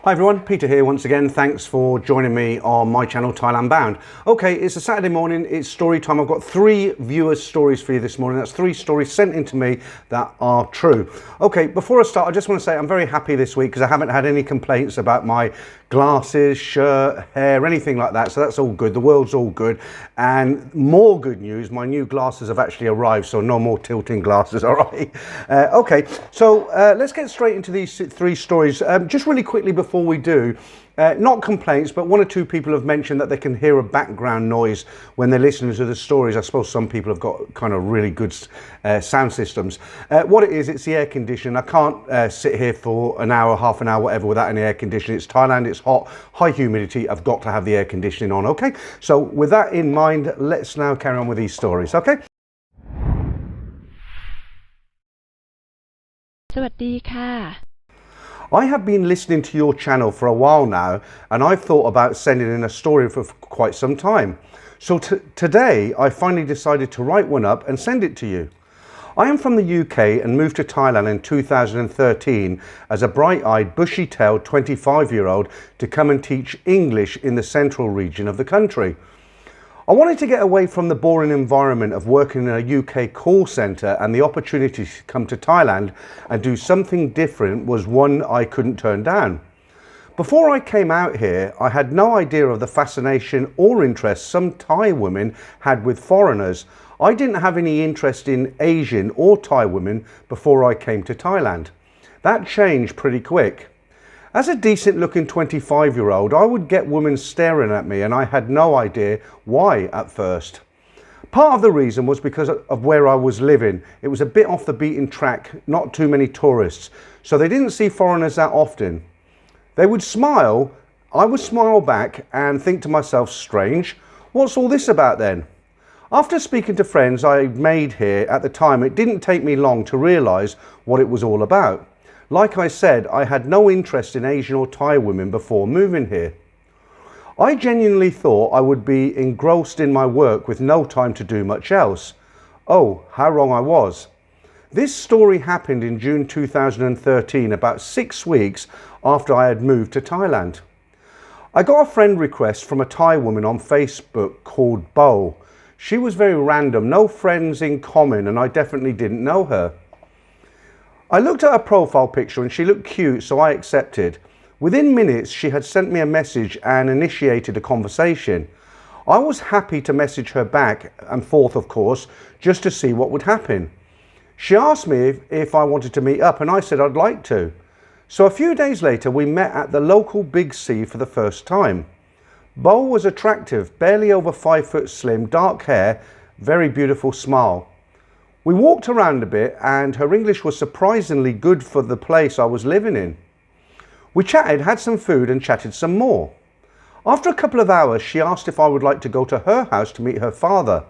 Hi everyone, Peter here once again. Thanks for joining me on my channel, Thailand Bound. Okay, it's a Saturday morning, it's story time. I've got 3 viewers' stories for you this morning. That's 3 stories sent in to me that are true. Okay, before I start, I just want to say I'm very happy this week because I haven't had any complaints about my glasses, shirt, hair, anything like that. So that's all good. The world's all good. And more good news, my new glasses have actually arrived, so no more tilting glasses, all right? Okay, so let's get straight into these 3 stories. Just really quickly before we do, not complaints, but 1 or 2 people have mentioned that they can hear a background noise when they're listening to the stories. I suppose some people have got kind of really good sound systems. What it is, it's the air conditioning. I can't sit here for an hour, half an hour, whatever, without any air conditioning. It's Thailand, it's hot, high humidity. I've got to have the air conditioning on, okay? So with that in mind, let's now carry on with these stories, okay? สวัสดีค่ะ I have been listening to your channel for a while now, and I've thought about sending in a story for quite some time. So today I finally decided to write one up and send it to you. I am from the UK and moved to Thailand in 2013 as a bright-eyed, bushy-tailed 25-year-old to come and teach English in the central region of the country. I wanted to get away from the boring environment of working in a UK call centre, and the opportunity to come to Thailand and do something different was one I couldn't turn down. Before I came out here, I had no idea of the fascination or interest some Thai women had with foreigners. I didn't have any interest in Asian or Thai women before I came to Thailand. That changed pretty quick. As a decent looking 25-year-old, I would get women staring at me, and I had no idea why at first. Part of the reason was because of where I was living. It was a bit off the beaten track, not too many tourists, so they didn't see foreigners that often. They would smile, I would smile back and think to myself, strange, what's all this about then? After speaking to friends I made here at the time, it didn't take me long to realise what it was all about. Like I said, I had no interest in Asian or Thai women before moving here. I genuinely thought I would be engrossed in my work with no time to do much else. Oh, how wrong I was. This story happened in June 2013, about 6 weeks after I had moved to Thailand. I got a friend request from a Thai woman on Facebook called Bo. She was very random, no friends in common, and I definitely didn't know her. I looked at her profile picture and she looked cute, so I accepted. Within minutes, she had sent me a message and initiated a conversation. I was happy to message her back and forth, of course, just to see what would happen. She asked me if I wanted to meet up, and I said I'd like to. So a few days later, we met at the local Big C for the first time. Bo was attractive, barely over 5 foot slim, dark hair, very beautiful smile. We walked around a bit, and her English was surprisingly good for the place I was living in. We chatted, had some food, and chatted some more. After a couple of hours, she asked if I would like to go to her house to meet her father.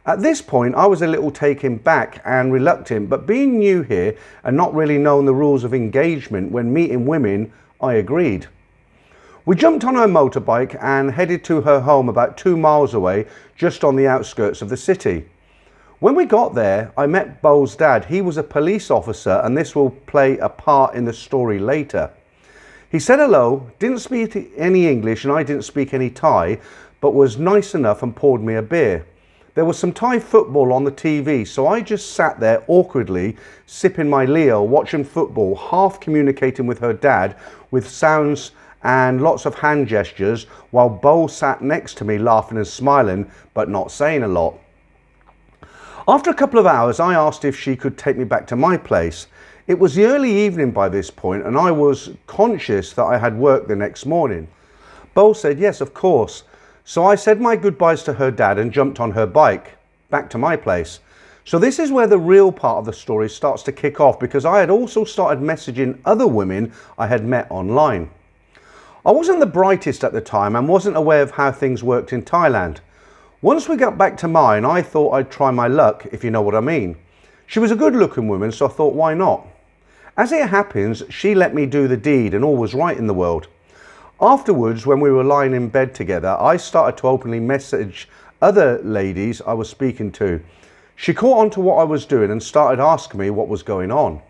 At this point, I was a little taken back and reluctant, but being new here and not really knowing the rules of engagement when meeting women, I agreed. We jumped on her motorbike and headed to her home about 2 miles away, just on the outskirts of the city. When we got there, I met Bo's dad. He was a police officer, and this will play a part in the story later. He said hello, didn't speak any English, and I didn't speak any Thai, but was nice enough and poured me a beer. There was some Thai football on the TV, so I just sat there awkwardly, sipping my Leo, watching football, half communicating with her dad with sounds and lots of hand gestures, while Bo sat next to me laughing and smiling, but not saying a lot. After a couple of hours, I asked if she could take me back to my place. It was the early evening by this point, and I was conscious that I had work the next morning. Bo said yes, of course. So I said my goodbyes to her dad and jumped on her bike, back to my place. So this is where the real part of the story starts to kick off, because I had also started messaging other women I had met online. I wasn't the brightest at the time and wasn't aware of how things worked in Thailand. Once we got back to mine, I thought I'd try my luck, if you know what I mean. She was a good looking woman, so I thought, why not? As it happens, she let me do the deed, and all was right in the world. Afterwards, when we were lying in bed together, I started to openly message other ladies I was speaking to. She caught on to what I was doing and started asking me what was going on.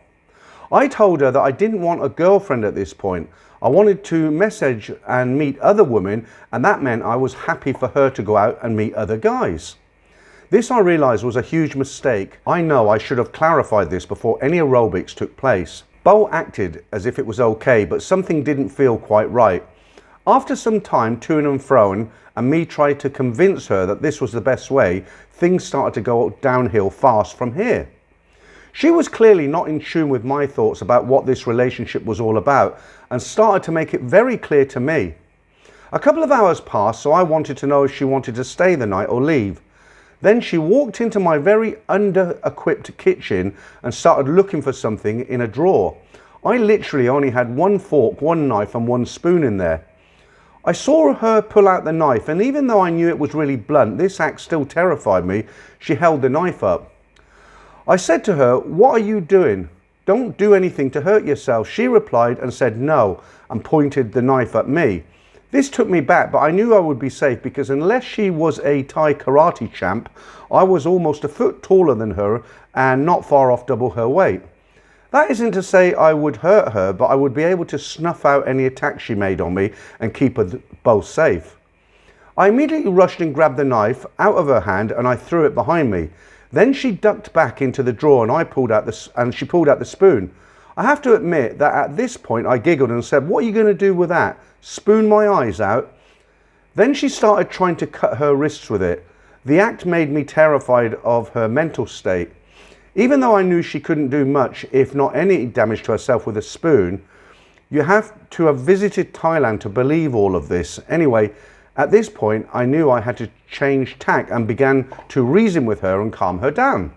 I told her that I didn't want a girlfriend at this point. I wanted to message and meet other women, and that meant I was happy for her to go out and meet other guys. This, I realised, was a huge mistake. I know I should have clarified this before any aerobics took place. Bo acted as if it was okay, but something didn't feel quite right. After some time toing and froing and me tried to convince her that this was the best way, things started to go downhill fast from here. She was clearly not in tune with my thoughts about what this relationship was all about and started to make it very clear to me. A couple of hours passed, so I wanted to know if she wanted to stay the night or leave. Then she walked into my very under-equipped kitchen and started looking for something in a drawer. I literally only had one fork, one knife and one spoon in there. I saw her pull out the knife, and even though I knew it was really blunt, this act still terrified me. She held the knife up. I said to her, "What are you doing? Don't do anything to hurt yourself." She replied and said no and pointed the knife at me. This took me back, but I knew I would be safe because unless she was a Thai karate champ, I was almost a foot taller than her and not far off double her weight. That isn't to say I would hurt her, but I would be able to snuff out any attack she made on me and keep us both safe. I immediately rushed and grabbed the knife out of her hand and I threw it behind me. Then she ducked back into the drawer and she pulled out the spoon. I have to admit that at this point I giggled and said, "What are you going to do with that? Spoon my eyes out?" Then she started trying to cut her wrists with it. The act made me terrified of her mental state. Even though I knew she couldn't do much, if not any damage to herself with a spoon, you have to have visited Thailand to believe all of this. Anyway, at this point, I knew I had to change tack and began to reason with her and calm her down.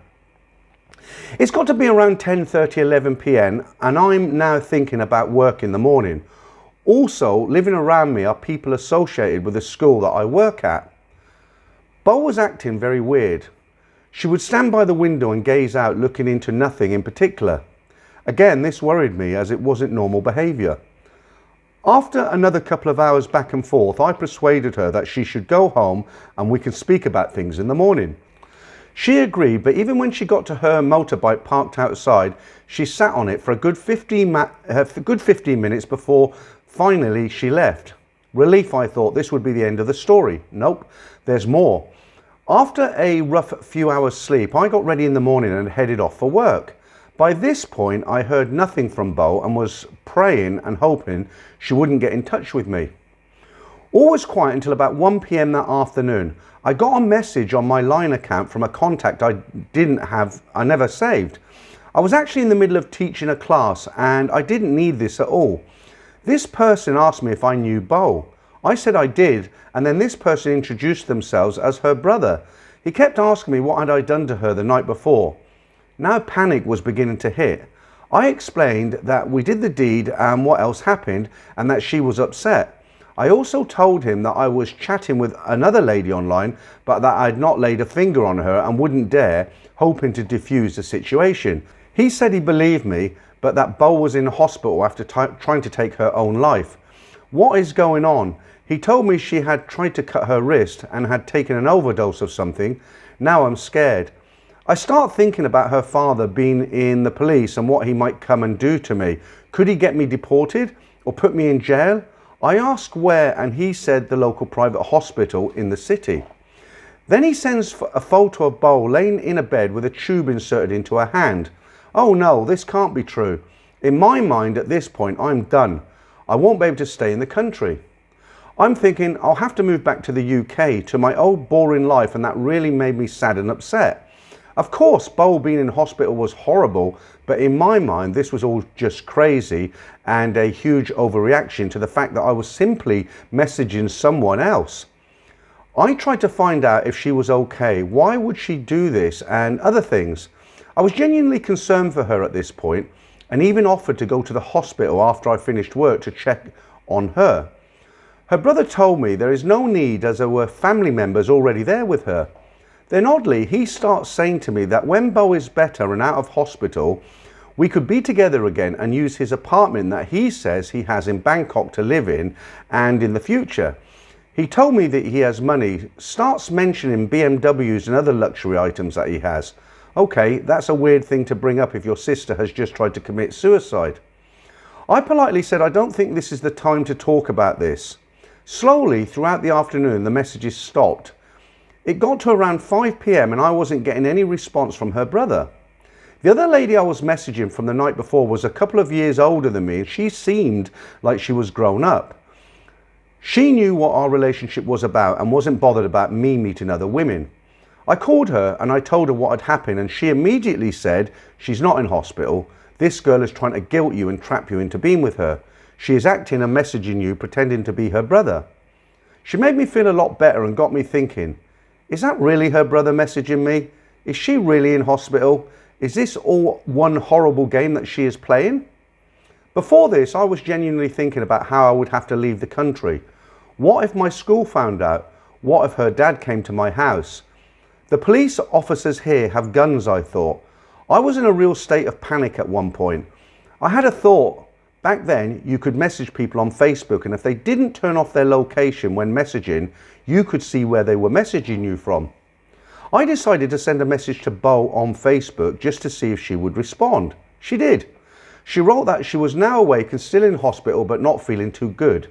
It's got to be around 10:30, 11 p.m. and I'm now thinking about work in the morning. Also, living around me are people associated with the school that I work at. Bo was acting very weird. She would stand by the window and gaze out, looking into nothing in particular. Again, this worried me as it wasn't normal behaviour. After another couple of hours back and forth, I persuaded her that she should go home and we could speak about things in the morning. She agreed, but even when she got to her motorbike parked outside, she sat on it for a good 15 minutes before finally she left. Relief, I thought this would be the end of the story. Nope, there's more. After a rough few hours sleep, I got ready in the morning and headed off for work. By this point, I heard nothing from Bo and was praying and hoping she wouldn't get in touch with me. All was quiet until about 1 p.m. that afternoon. I got a message on my Line account from a contact I never saved. I was actually in the middle of teaching a class and I didn't need this at all. This person asked me if I knew Bo. I said I did, and then this person introduced themselves as her brother. He kept asking me what had I done to her the night before. Now panic was beginning to hit. I explained that we did the deed and what else happened and that she was upset. I also told him that I was chatting with another lady online, but that I had not laid a finger on her and wouldn't dare, hoping to defuse the situation. He said he believed me, but that Bo was in hospital after trying to take her own life. What is going on? He told me she had tried to cut her wrist and had taken an overdose of something. Now I'm scared. I start thinking about her father being in the police and what he might come and do to me. Could he get me deported or put me in jail? I asked where and he said the local private hospital in the city. Then he sends a photo of Bo laying in a bed with a tube inserted into her hand. Oh no, this can't be true. In my mind at this point, I'm done. I won't be able to stay in the country. I'm thinking I'll have to move back to the UK, to my old boring life, and that really made me sad and upset. Of course, Bo being in hospital was horrible, but in my mind, this was all just crazy and a huge overreaction to the fact that I was simply messaging someone else. I tried to find out if she was okay, why would she do this, and other things. I was genuinely concerned for her at this point, and even offered to go to the hospital after I finished work to check on her. Her brother told me there is no need as there were family members already there with her. Then oddly, he starts saying to me that when Bo is better and out of hospital, we could be together again and use his apartment that he says he has in Bangkok to live in and in the future. He told me that he has money, starts mentioning BMWs and other luxury items that he has. Okay, that's a weird thing to bring up if your sister has just tried to commit suicide. I politely said, I don't think this is the time to talk about this. Slowly, throughout the afternoon, the messages stopped. It got to around 5 p.m. and I wasn't getting any response from her brother. The other lady I was messaging from the night before was a couple of years older than me, and she seemed like she was grown up. She knew what our relationship was about and wasn't bothered about me meeting other women. I called her and I told her what had happened, and she immediately said, she's not in hospital. This girl is trying to guilt you and trap you into being with her. She is acting and messaging you, pretending to be her brother. She made me feel a lot better and got me thinking, is that really her brother messaging me? Is she really in hospital? Is this all one horrible game that she is playing? Before this, I was genuinely thinking about how I would have to leave the country. What if my school found out? What if her dad came to my house? The police officers here have guns, I thought. I was in a real state of panic at one point. I had a thought. Back then, you could message people on Facebook, and if they didn't turn off their location when messaging, you could see where they were messaging you from. I decided to send a message to Bo on Facebook just to see if she would respond. She did. She wrote that she was now awake and still in hospital but not feeling too good.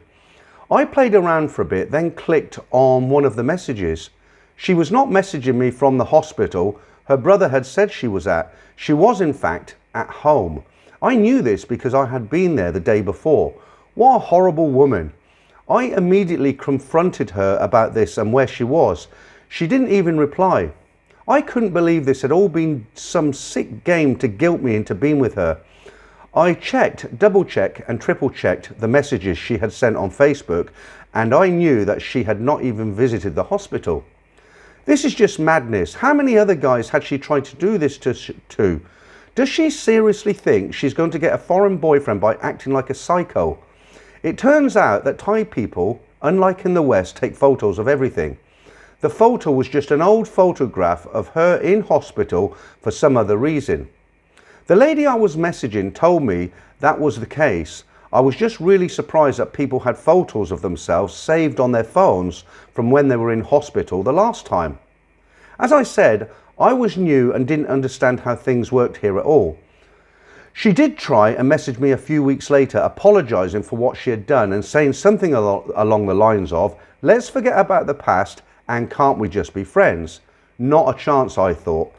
I played around for a bit, then clicked on one of the messages. She was not messaging me from the hospital her brother had said she was at. She was in fact at home. I knew this because I had been there the day before. What a horrible woman. I immediately confronted her about this and where she was. She didn't even reply. I couldn't believe this had all been some sick game to guilt me into being with her. I checked, double-checked and triple-checked the messages she had sent on Facebook, and I knew that she had not even visited the hospital. This is just madness. How many other guys had she tried to do this to? Does she seriously think she's going to get a foreign boyfriend by acting like a psycho? It turns out that Thai people, unlike in the West, take photos of everything. The photo was just an old photograph of her in hospital for some other reason. The lady I was messaging told me that was the case. I was just really surprised that people had photos of themselves saved on their phones from when they were in hospital the last time. As I said, I was new and didn't understand how things worked here at all. She did try and message me a few weeks later apologising for what she had done and saying something along the lines of, let's forget about the past and can't we just be friends? Not a chance, I thought.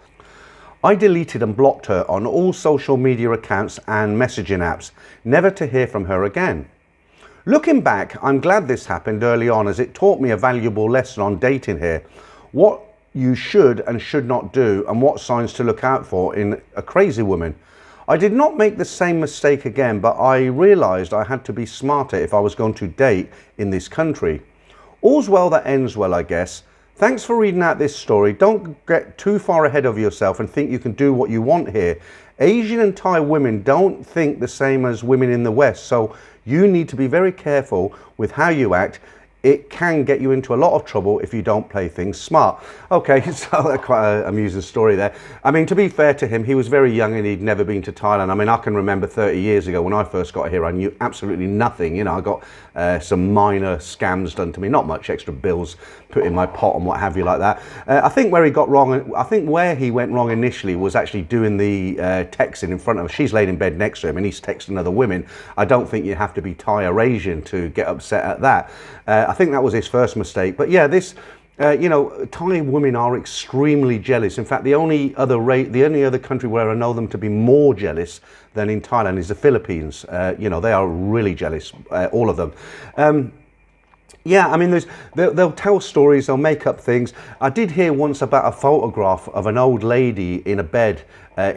I deleted and blocked her on all social media accounts and messaging apps, never to hear from her again. Looking back, I'm glad this happened early on as it taught me a valuable lesson on dating here. What you should and should not do and what signs to look out for in a crazy woman. I did not make the same mistake again, but I realised I had to be smarter if I was going to date in this country. All's well that ends well, I guess. Thanks for reading out this story. Don't get too far ahead of yourself and think you can do what you want here. Asian and Thai women don't think the same as women in the West, so you need to be very careful with how you act. It can get you into a lot of trouble if you don't play things smart. Okay, so that's quite an amusing story there. I mean, to be fair to him, he was very young and he'd never been to Thailand. I mean, I can remember 30 years ago when I first got here, I knew absolutely nothing. You know, I got some minor scams done to me, not much extra bills put in my pot and what have you like that. I think where he got wrong, I think where he went wrong initially was actually doing the texting in front of her. She's laid in bed next to him and he's texting other women. I don't think you have to be Thai or Asian to get upset at that. I think that was his first mistake. But yeah, this, you know, Thai women are extremely jealous. In fact, the only other country where I know them to be more jealous than in Thailand is the Philippines. You know, they are really jealous, all of them. Yeah, I mean, they'll tell stories, they'll make up things. I did hear once about a photograph of an old lady in a bed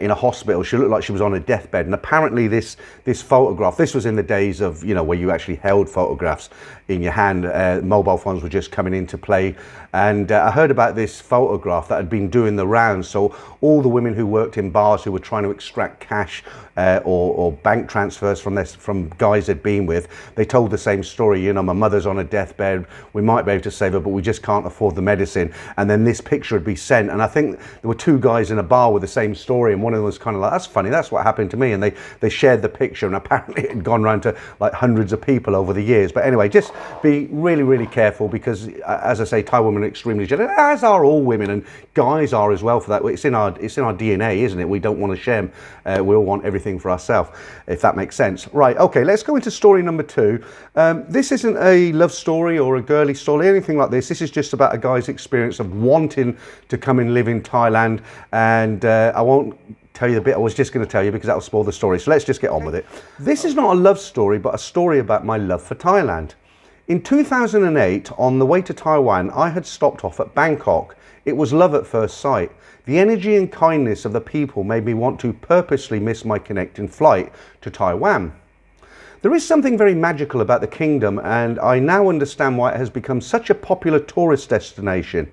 in a hospital. She looked like she was on a deathbed, and apparently this photograph, this was in the days of, you know, where you actually held photographs in your hand. Mobile phones were just coming into play, and I heard about this photograph that had been doing the rounds. So all the women who worked in bars who were trying to extract cash or bank transfers from guys they'd been with, they told the same story. You know, my mother's on a deathbed, we might be able to save her, but we just can't afford the medicine. And then this picture would be sent, and I think there were two guys in a bar with the same story story, and one of them was kind of like, that's funny, that's what happened to me, and they shared the picture, and apparently it had gone around to like hundreds of people over the years. But anyway, just be really, really careful, because as I say, Thai women are extremely jealous, as are all women, and guys are as well for that. It's in our DNA, isn't it? We don't want to share. We all want everything for ourselves, if that makes sense. Right, okay, let's go into story number 2. This isn't a love story or a girly story, anything like this. This is just about a guy's experience of wanting to come and live in Thailand, and I won't tell you the bit I was just going to tell you because that'll spoil the story. So let's just get on with it. This is not a love story, but a story about my love for Thailand. In 2008, on the way to Taiwan, I had stopped off at Bangkok. It was love at first sight. The energy and kindness of the people made me want to purposely miss my connecting flight to Taiwan. There is something very magical about the kingdom, and I now understand why it has become such a popular tourist destination.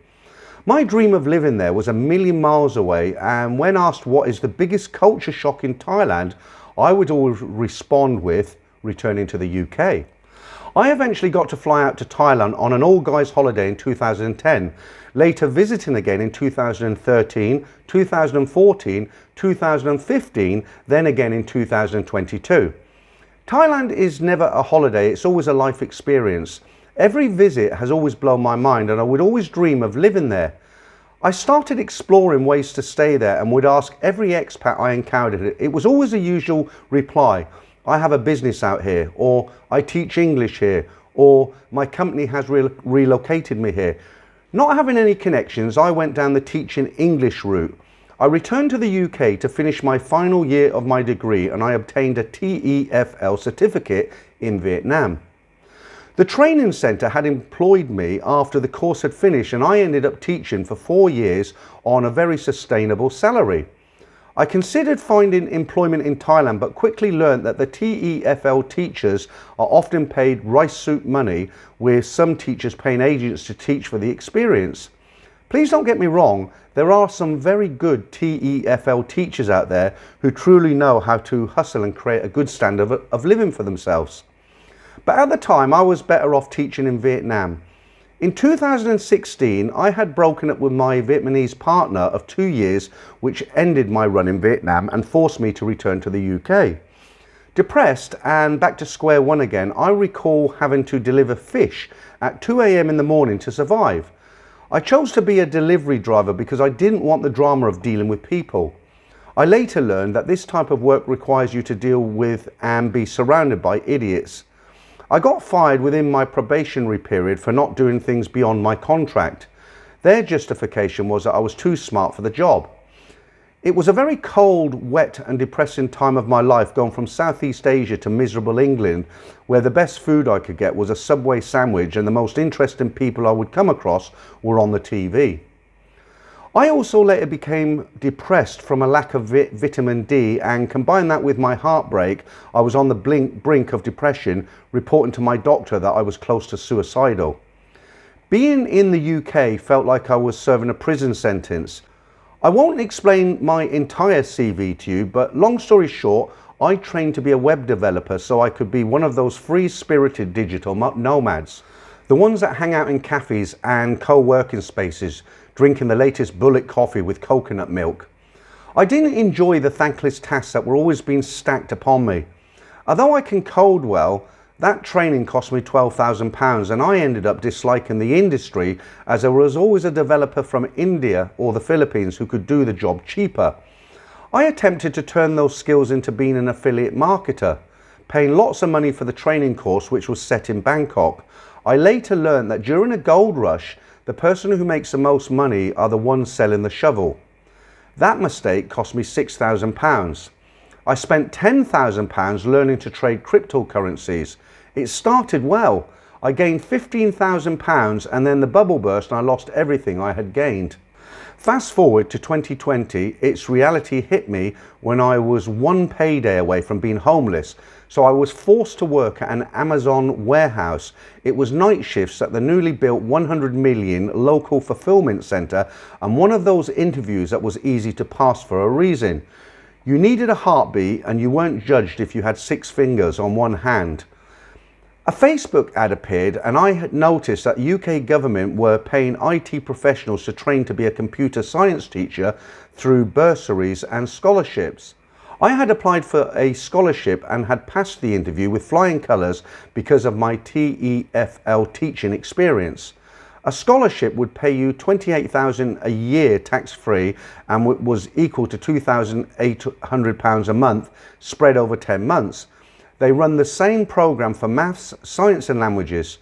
My dream of living there was a million miles away, and when asked what is the biggest culture shock in Thailand, I would always respond with returning to the UK. I eventually got to fly out to Thailand on an all-guys holiday in 2010, later visiting again in 2013, 2014, 2015, then again in 2022. Thailand is never a holiday, it's always a life experience. Every visit has always blown my mind, and I would always dream of living there. I started exploring ways to stay there and would ask every expat I encountered. It was always the usual reply: I have a business out here, or I teach English here, or my company has relocated me here. Not having any connections, I went down the teaching English route. I returned to the UK to finish my final year of my degree, and I obtained a TEFL certificate in Vietnam. The training centre had employed me after the course had finished, and I ended up teaching for 4 years on a very sustainable salary. I considered finding employment in Thailand, but quickly learnt that the TEFL teachers are often paid rice soup money, with some teachers paying agents to teach for the experience. Please don't get me wrong, there are some very good TEFL teachers out there who truly know how to hustle and create a good standard of living for themselves. But at the time, I was better off teaching in Vietnam. In 2016, I had broken up with my Vietnamese partner of 2 years, which ended my run in Vietnam and forced me to return to the UK. Depressed and back to square one again, I recall having to deliver fish at 2 a.m. in the morning to survive. I chose to be a delivery driver because I didn't want the drama of dealing with people. I later learned that this type of work requires you to deal with and be surrounded by idiots. I got fired within my probationary period for not doing things beyond my contract. Their justification was that I was too smart for the job. It was a very cold, wet and depressing time of my life, going from Southeast Asia to miserable England, where the best food I could get was a Subway sandwich and the most interesting people I would come across were on the TV. I also later became depressed from a lack of vitamin D, and combine that with my heartbreak, I was on the brink of depression, reporting to my doctor that I was close to suicidal. Being in the UK felt like I was serving a prison sentence. I won't explain my entire CV to you, but long story short, I trained to be a web developer so I could be one of those free-spirited digital nomads. The ones that hang out in cafes and co-working spaces, drinking the latest bullet coffee with coconut milk. I didn't enjoy the thankless tasks that were always being stacked upon me. Although I can code well, that training cost me £12,000, and I ended up disliking the industry, as there was always a developer from India or the Philippines who could do the job cheaper. I attempted to turn those skills into being an affiliate marketer, paying lots of money for the training course, which was set in Bangkok. I later learned that during a gold rush, the person who makes the most money are the ones selling the shovel. That mistake cost me £6,000. I spent £10,000 learning to trade cryptocurrencies. It started well. I gained £15,000, and then the bubble burst and I lost everything I had gained. Fast forward to 2020, its reality hit me when I was one payday away from being homeless. So I was forced to work at an Amazon warehouse. It was night shifts at the newly built 100 million local fulfillment center, and one of those interviews that was easy to pass for a reason. You needed a heartbeat, and you weren't judged if you had 6 fingers on one hand. A Facebook ad appeared and I had noticed that the UK government were paying IT professionals to train to be a computer science teacher through bursaries and scholarships. I had applied for a scholarship and had passed the interview with flying colours because of my TEFL teaching experience. A scholarship would pay you £28,000 a year tax-free and was equal to £2,800 a month spread over 10 months. They run the same programme for maths, science and languages.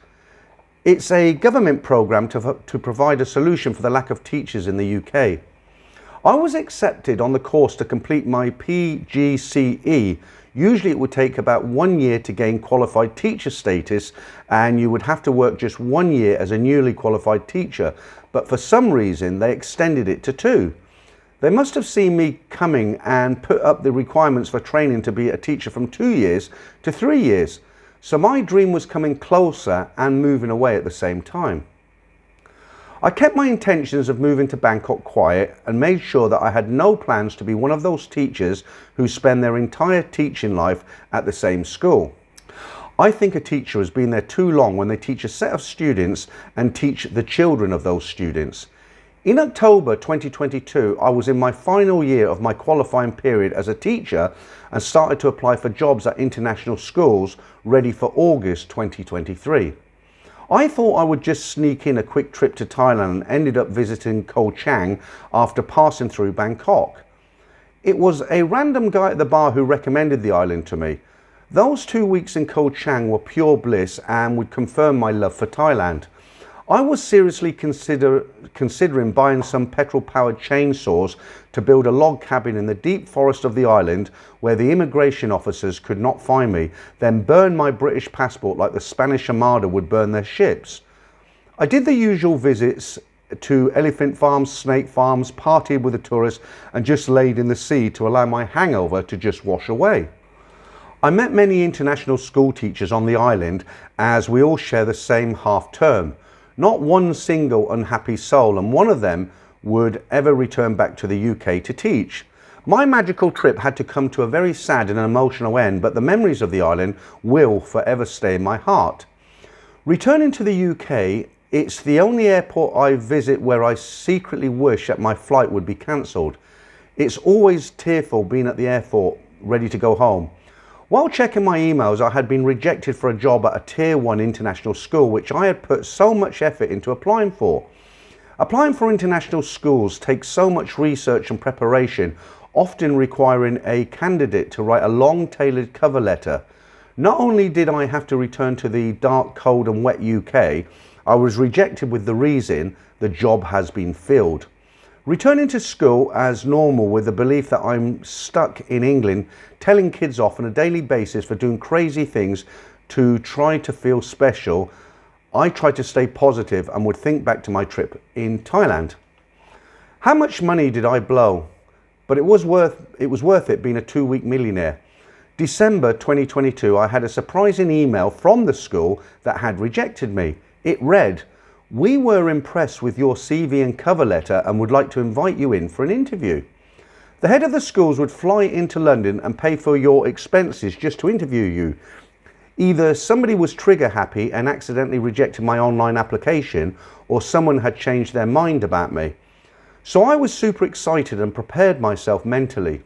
It's a government programme to provide a solution for the lack of teachers in the UK. I was accepted on the course to complete my PGCE. Usually it would take about 1 year to gain qualified teacher status, and you would have to work just 1 year as a newly qualified teacher, but for some reason they extended it to 2. They must have seen me coming and put up the requirements for training to be a teacher from 2 years to 3 years. So my dream was coming closer and moving away at the same time. I kept my intentions of moving to Bangkok quiet and made sure that I had no plans to be one of those teachers who spend their entire teaching life at the same school. I think a teacher has been there too long when they teach a set of students and teach the children of those students. In October 2022, I was in my final year of my qualifying period as a teacher and started to apply for jobs at international schools ready for August 2023. I thought I would just sneak in a quick trip to Thailand and ended up visiting Koh Chang after passing through Bangkok. It was a random guy at the bar who recommended the island to me. Those 2 weeks in Koh Chang were pure bliss and would confirm my love for Thailand. I was seriously considering buying some petrol-powered chainsaws to build a log cabin in the deep forest of the island where the immigration officers could not find me, then burn my British passport like the Spanish Armada would burn their ships. I did the usual visits to elephant farms, snake farms, partied with the tourists and just laid in the sea to allow my hangover to just wash away. I met many international school teachers on the island as we all share the same half term. Not one single unhappy soul, and one of them would ever return back to the UK to teach. My magical trip had to come to a very sad and emotional end, but the memories of the island will forever stay in my heart. Returning to the UK, it's the only airport I visit where I secretly wish that my flight would be cancelled. It's always tearful being at the airport, ready to go home. While checking my emails, I had been rejected for a job at a Tier 1 international school, which I had put so much effort into applying for. Applying for international schools takes so much research and preparation, often requiring a candidate to write a long tailored cover letter. Not only did I have to return to the dark, cold and wet UK, I was rejected with the reason the job has been filled. Returning to school as normal with the belief that I'm stuck in England, telling kids off on a daily basis for doing crazy things to try to feel special, I tried to stay positive and would think back to my trip in Thailand. How much money did I blow? But it was worth it being a 2-week millionaire. December 2022, I had a surprising email from the school that had rejected me. It read, "We were impressed with your CV and cover letter and would like to invite you in for an interview. The head of the schools would fly into London and pay for your expenses just to interview you. Either somebody was trigger happy and accidentally rejected my online application, or someone had changed their mind about me." So I was super excited and prepared myself mentally.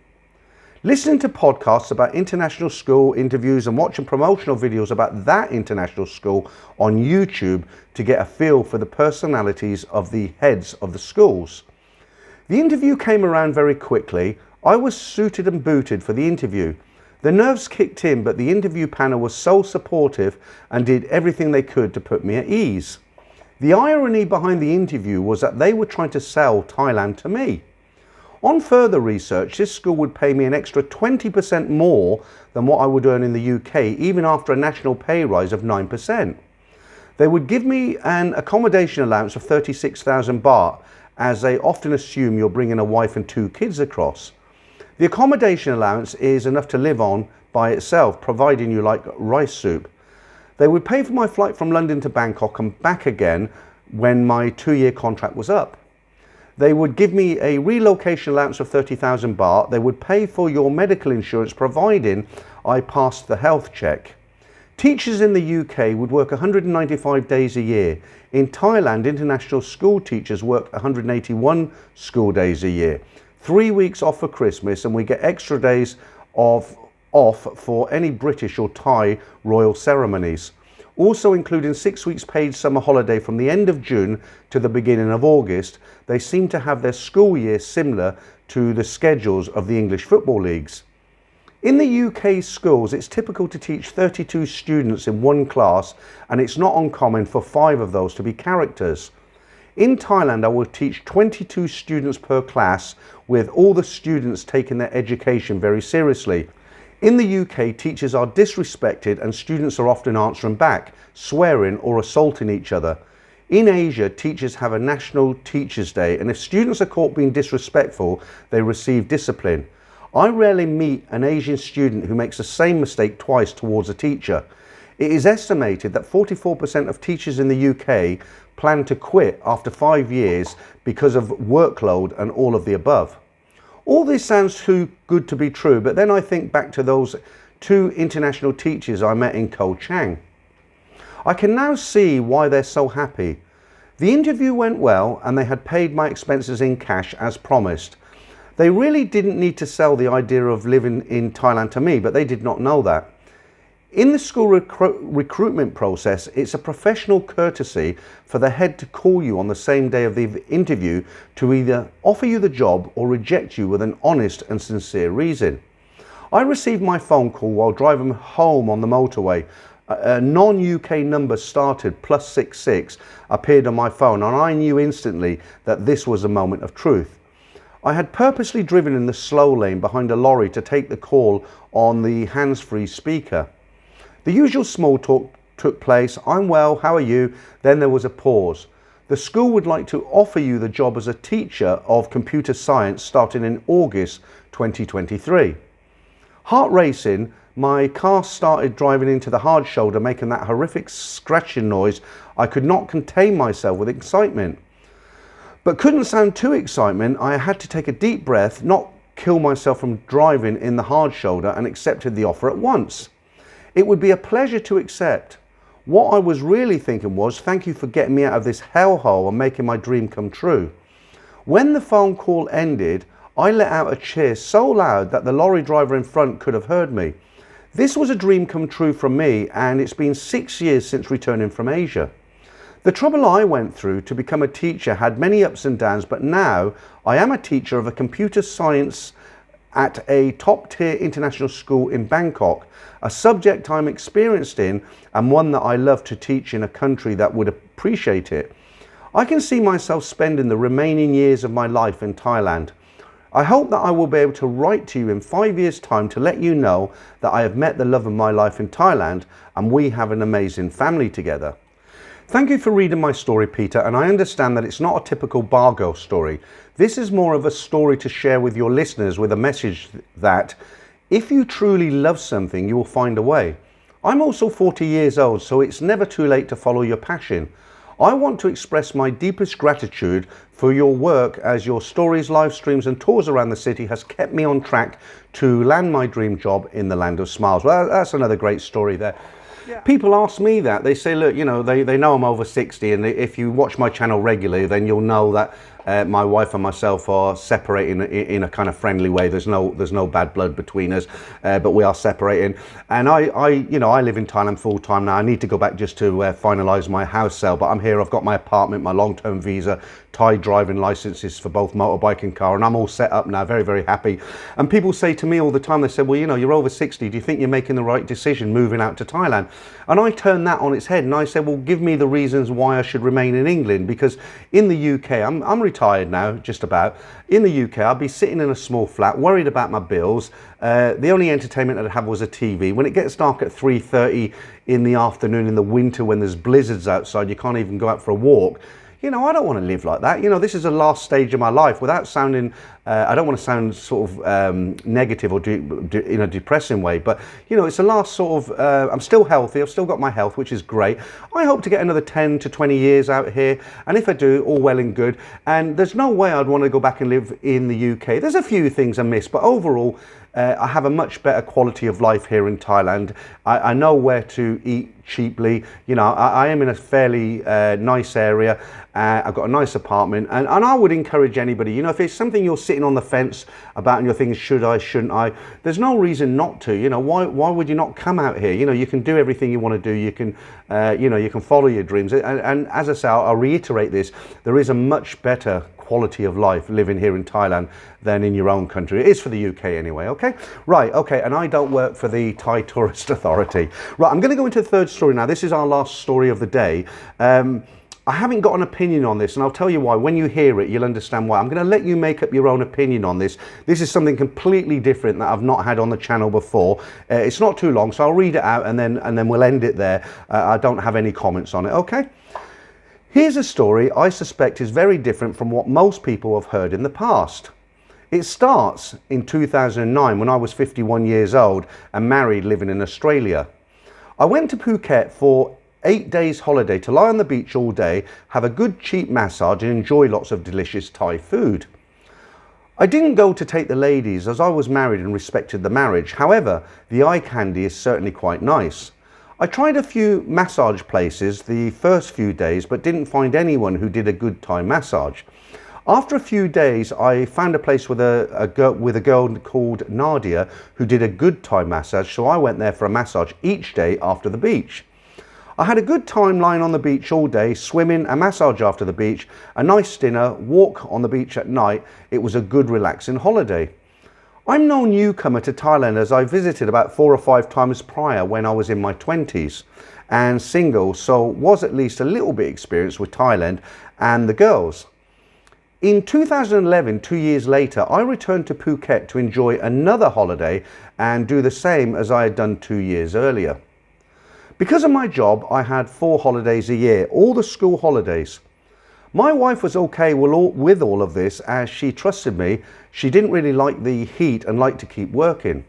Listening to podcasts about international school interviews and watching promotional videos about that international school on YouTube to get a feel for the personalities of the heads of the schools. The interview came around very quickly. I was suited and booted for the interview. The nerves kicked in, but the interview panel was so supportive and did everything they could to put me at ease. The irony behind the interview was that they were trying to sell Thailand to me. On further research, this school would pay me an extra 20% more than what I would earn in the UK, even after a national pay rise of 9%. They would give me an accommodation allowance of 36,000 baht, as they often assume you're bringing a wife and 2 kids across. The accommodation allowance is enough to live on by itself, providing you like rice soup. They would pay for my flight from London to Bangkok and back again when my 2-year contract was up. They would give me a relocation allowance of 30,000 baht. They would pay for your medical insurance providing I passed the health check. Teachers in the UK would work 195 days a year. In Thailand, international school teachers work 181 school days a year. 3 weeks off for Christmas, and we get extra days off for any British or Thai royal ceremonies. Also including 6 weeks paid summer holiday from the end of June to the beginning of August. They seem to have their school year similar to the schedules of the English football leagues. In the UK schools, it's typical to teach 32 students in one class, and it's not uncommon for 5 of those to be characters. In Thailand, I will teach 22 students per class, with all the students taking their education very seriously. In the UK, teachers are disrespected and students are often answering back, swearing or assaulting each other. In Asia, teachers have a National Teachers' Day, and if students are caught being disrespectful, they receive discipline. I rarely meet an Asian student who makes the same mistake twice towards a teacher. It is estimated that 44% of teachers in the UK plan to quit after 5 years because of workload and all of the above. All this sounds too good to be true, but then I think back to those 2 international teachers I met in Koh Chang. I can now see why they're so happy. The interview went well and they had paid my expenses in cash as promised. They really didn't need to sell the idea of living in Thailand to me, but they did not know that. In the school recruitment process, it's a professional courtesy for the head to call you on the same day of the interview to either offer you the job or reject you with an honest and sincere reason. I received my phone call while driving home on the motorway. A non-UK number started +66 appeared on my phone, and I knew instantly that this was a moment of truth. I had purposely driven in the slow lane behind a lorry to take the call on the hands-free speaker. The usual small talk took place. I'm well, how are you? Then there was a pause. The school would like to offer you the job as a teacher of computer science starting in August 2023. Heart racing, my car started driving into the hard shoulder, making that horrific scratching noise. I could not contain myself with excitement. But couldn't sound too excitement. I had to take a deep breath, not kill myself from driving in the hard shoulder, and accepted the offer at once. It would be a pleasure to accept. What I was really thinking was, thank you for getting me out of this hellhole and making my dream come true. When the phone call ended, I let out a cheer so loud that the lorry driver in front could have heard me. This was a dream come true for me, and it's been 6 years since returning from Asia. The trouble I went through to become a teacher had many ups and downs, but now I am a teacher of a computer science at a top-tier international school in Bangkok, a subject I'm experienced in and one that I love to teach in a country that would appreciate it. I can see myself spending the remaining years of my life in Thailand. I hope that I will be able to write to you in 5 years' time to let you know that I have met the love of my life in Thailand and we have an amazing family together. Thank you for reading my story, Peter, and I understand that it's not a typical bar girl story. This is more of a story to share with your listeners, with a message that if you truly love something, you will find a way. I'm also 40 years old, so it's never too late to follow your passion. I want to express my deepest gratitude for your work, as your stories, live streams and tours around the city has kept me on track to land my dream job in the land of smiles. Well, that's another great story there. Yeah. People ask me that. They say, look, you know, they know I'm over 60, and if you watch my channel regularly, then you'll know that my wife and myself are separating in a kind of friendly way. There's no bad blood between us, but we are separating. And I live in Thailand full time now. I need to go back just to finalise my house sale, but I'm here. I've got my apartment, my long-term visa, Thai driving licenses for both motorbike and car, and I'm all set up now. Very, very happy. And people say to me all the time, they say, well, you know, you're over 60. Do you think you're making the right decision moving out to Thailand? And I turn that on its head and I say, well, give me the reasons why I should remain in England, because in the UK, I'm retired now, just about. In the UK, I'll be sitting in a small flat, worried about my bills. The only entertainment I'd have was a TV. When it gets dark at 3:30 in the afternoon in the winter, when there's blizzards outside, you can't even go out for a walk. You know, I don't want to live like that. You know, this is the last stage of my life. Without sounding I don't want to sound sort of negative or in a depressing way, but you know, it's the last sort of, I'm still healthy, I've still got my health, which is great. I hope to get another 10 to 20 years out here, and if I do, all well and good. And there's no way I'd want to go back and live in the UK. There's a few things I miss, but overall, I have a much better quality of life here in Thailand. I know where to eat cheaply. You know, I am in a fairly nice area. I've got a nice apartment, and I would encourage anybody, you know, if it's something you're sitting on the fence about and you're thinking, should I, shouldn't I? There's no reason not to. You know, why would you not come out here? You know, you can do everything you want to do. You can, you know, you can follow your dreams. And as I say, I'll reiterate this, there is a much better quality of life living here in Thailand than in your own country. It is for the UK anyway, okay? Right, okay, and I don't work for the Thai Tourist Authority. Right, I'm gonna go into the third story now. This is our last story of the day. I haven't got an opinion on this, and I'll tell you why. When you hear it, you'll understand why. I'm gonna let you make up your own opinion on this. This is something completely different that I've not had on the channel before. It's not too long, so I'll read it out and then we'll end it there. I don't have any comments on it, okay? Here's a story I suspect is very different from what most people have heard in the past. It starts in 2009 when I was 51 years old and married, living in Australia. I went to Phuket for 8 days holiday to lie on the beach all day, have a good cheap massage and enjoy lots of delicious Thai food. I didn't go to take the ladies as I was married and respected the marriage. However, the eye candy is certainly quite nice. I tried a few massage places the first few days, but didn't find anyone who did a good Thai massage. After a few days, I found a place with a girl called Nadia who did a good Thai massage, so I went there for a massage each day after the beach. I had a good time lying on the beach all day, swimming, a massage after the beach, a nice dinner, walk on the beach at night. It was a good relaxing holiday. I'm no newcomer to Thailand, as I visited about 4 or 5 times prior when I was in my 20s and single, so was at least a little bit experienced with Thailand and the girls. In 2011, 2 years later, I returned to Phuket to enjoy another holiday and do the same as I had done 2 years earlier. Because of my job, I had 4 holidays a year, all the school holidays. My wife was okay with all of this as she trusted me. She didn't really like the heat and liked to keep working.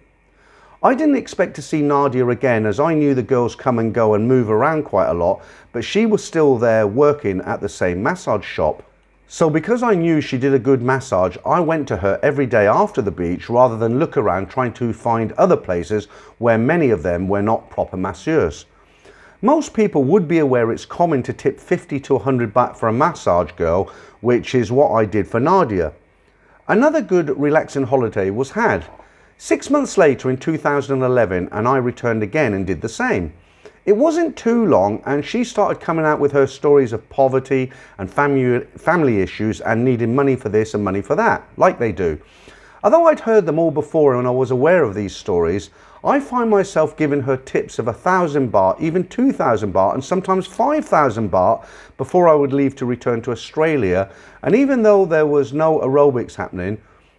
I didn't expect to see Nadia again, as I knew the girls come and go and move around quite a lot, but she was still there working at the same massage shop. So because I knew she did a good massage, I went to her every day after the beach rather than look around trying to find other places where many of them were not proper masseurs. Most people would be aware it's common to tip 50 to 100 baht for a massage girl, which is what I did for Nadia. Another good relaxing holiday was had. 6 months later in 2011, and I returned again and did the same. It wasn't too long and she started coming out with her stories of poverty and family issues and needing money for this and money for that, like they do. Although I'd heard them all before and I was aware of these stories, I find myself giving her tips of 1,000 baht, even 2,000 baht, and sometimes 5,000 baht before I would leave to return to Australia. And even though there was no aerobics happening,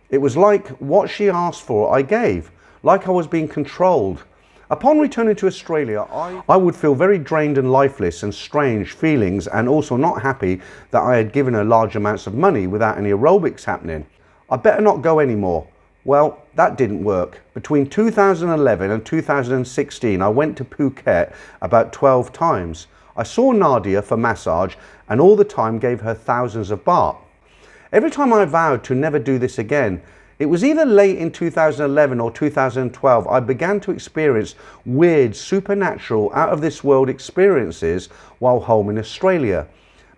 it was like what she asked for I gave, like I was being controlled. Upon returning to Australia, I would feel very drained and lifeless and strange feelings, and also not happy that I had given her large amounts of money without any aerobics happening. I better not go anymore. Well, that didn't work. Between 2011 and 2016, I went to Phuket about 12 times. I saw Nadia for massage and all the time gave her thousands of baht. Every time I vowed to never do this again. It was either late in 2011 or 2012, I began to experience weird, supernatural, out of this world experiences while home in Australia.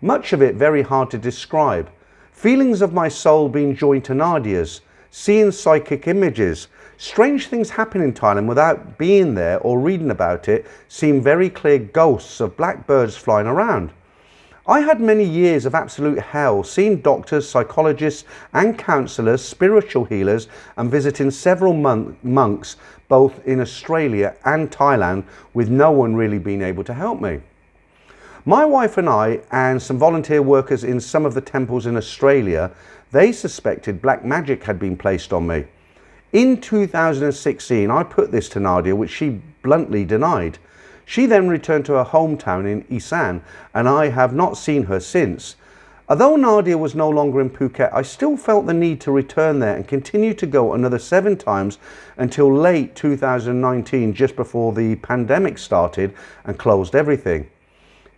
Much of it very hard to describe. Feelings of my soul being joined to Nadia's. Seeing psychic images. Strange things happen in Thailand without being there or reading about it. Seem very clear ghosts of black birds flying around. I had many years of absolute hell, seeing doctors, psychologists and counsellors, spiritual healers, and visiting several monks both in Australia and Thailand, with no one really being able to help me. My wife and I and some volunteer workers in some of the temples in Australia, they suspected black magic had been placed on me. In 2016, I put this to Nadia, which she bluntly denied. She then returned to her hometown in Isan, and I have not seen her since. Although Nadia was no longer in Phuket, I still felt the need to return there and continue to go another 7 times until late 2019, just before the pandemic started and closed everything.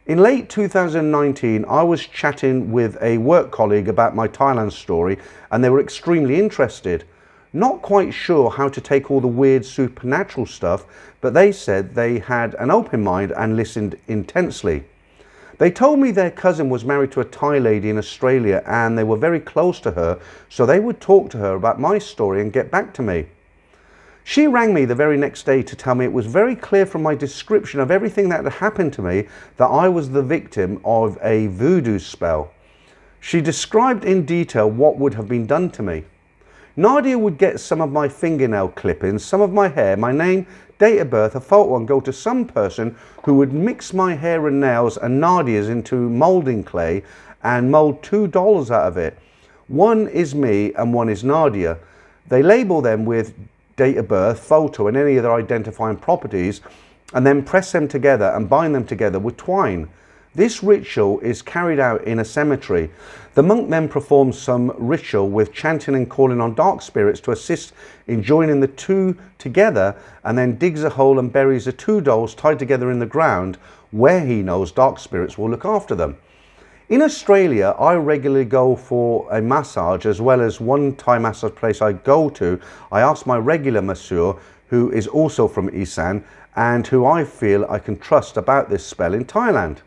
In late 2019, I was chatting with a work colleague about my Thailand story, and they were extremely interested. Not quite sure how to take all the weird supernatural stuff, but they said they had an open mind and listened intensely. They told me their cousin was married to a Thai lady in Australia and they were very close to her, so they would talk to her about my story and get back to me. She rang me the very next day to tell me it was very clear from my description of everything that had happened to me that I was the victim of a voodoo spell. She described in detail what would have been done to me. Nadia would get some of my fingernail clippings, some of my hair, my name, date of birth, a photo, and go to some person who would mix my hair and nails and Nadia's into moulding clay and mould 2 dolls out of it. One is me and one is Nadia. They label them with date of birth, photo, and any other identifying properties, and then press them together and bind them together with twine. This ritual is carried out in a cemetery. The monk then performs some ritual with chanting and calling on dark spirits to assist in joining the two together, and then digs a hole and buries the 2 dolls tied together in the ground where he knows dark spirits will look after them. In Australia, I regularly go for a massage, as well as one Thai massage place I go to. I ask my regular masseur, who is also from Isan and who I feel I can trust about this spell in Thailand.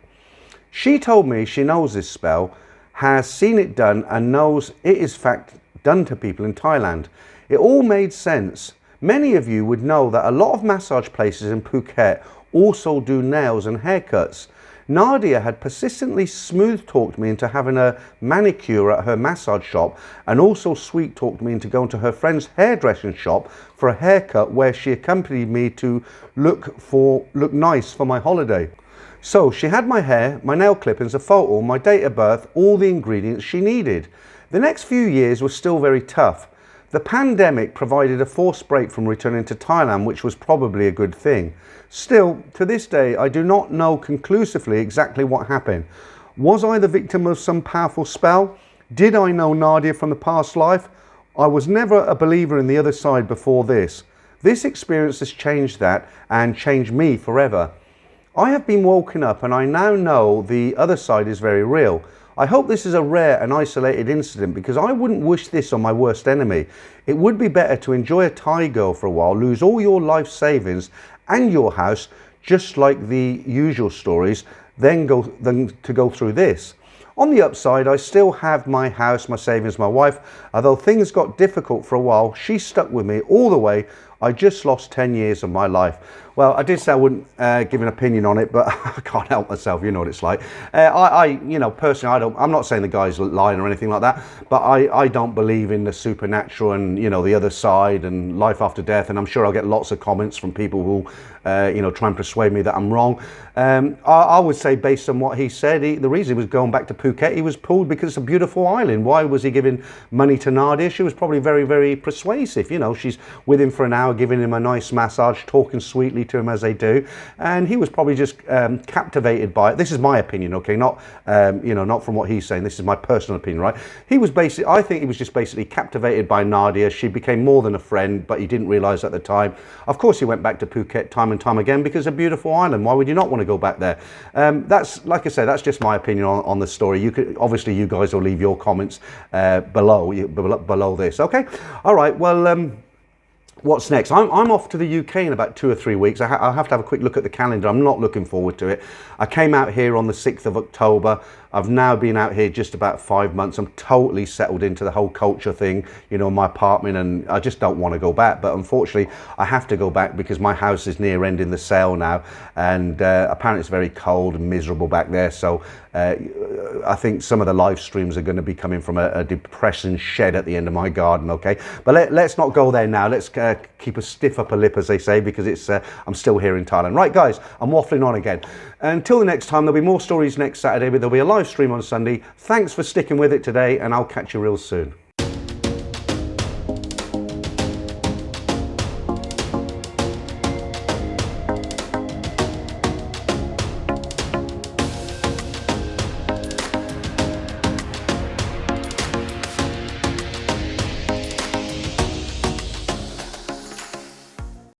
She told me she knows this spell, has seen it done, and knows it is in fact done to people in Thailand. It all made sense. Many of you would know that a lot of massage places in Phuket also do nails and haircuts. Nadia had persistently smooth talked me into having a manicure at her massage shop, and also sweet talked me into going to her friend's hairdressing shop for a haircut, where she accompanied me to look nice for my holiday. So she had my hair, my nail clippings, a photo, my date of birth, all the ingredients she needed. The next few years were still very tough. The pandemic provided a forced break from returning to Thailand, which was probably a good thing. Still, to this day, I do not know conclusively exactly what happened. Was I the victim of some powerful spell? Did I know Nadia from the past life? I was never a believer in the other side before this. This experience has changed that and changed me forever. I have been woken up and I now know the other side is very real. I hope this is a rare and isolated incident, because I wouldn't wish this on my worst enemy. It would be better to enjoy a Thai girl for a while, lose all your life savings and your house, just like the usual stories, than to go through this. On the upside, I still have my house, my savings, my wife. Although things got difficult for a while, she stuck with me all the way. I just lost 10 years of my life. Well, I did say I wouldn't give an opinion on it, but I can't help myself. You know what it's like. Personally, I'm not saying the guy's lying or anything like that, but I don't believe in the supernatural and, the other side and life after death. And I'm sure I'll get lots of comments from people who, try and persuade me that I'm wrong. I would say, based on what he said, the reason he was going back to Phuket, he was pulled because it's a beautiful island. Why was he giving money to Nadia? She was probably very, very persuasive. She's with him for an hour, giving him a nice massage, talking sweetly to him as they do, and he was probably just captivated by it. This is my opinion, okay, not not from what he's saying. This is my personal opinion, right? I think he was just basically captivated by Nadia. She became more than a friend, but he didn't realize at the time. Of course, he went back to Phuket time and time again because it's a beautiful island. Why would you not want to go back there? That's, like I said, that's just my opinion on the story. You could obviously, you guys will leave your comments below this. Okay, all right. Well. What's next? I'm off to the UK in about 2 or 3 weeks. I'll have to have a quick look at the calendar. I'm not looking forward to it. I came out here on the 6th of October. I've now been out here just about 5 months. I'm totally settled into the whole culture thing, my apartment, and I just don't want to go back. But unfortunately, I have to go back because my house is near ending the sale now. And apparently it's very cold and miserable back there. So I think some of the live streams are going to be coming from a depressing shed at the end of my garden, okay? But let's not go there now. Let's keep a stiff upper lip, as they say, because I'm still here in Thailand. Right, guys, I'm waffling on again. Until the next time, there'll be more stories next Saturday, but there'll be a live stream on Sunday. Thanks for sticking with it today, and I'll catch you real soon.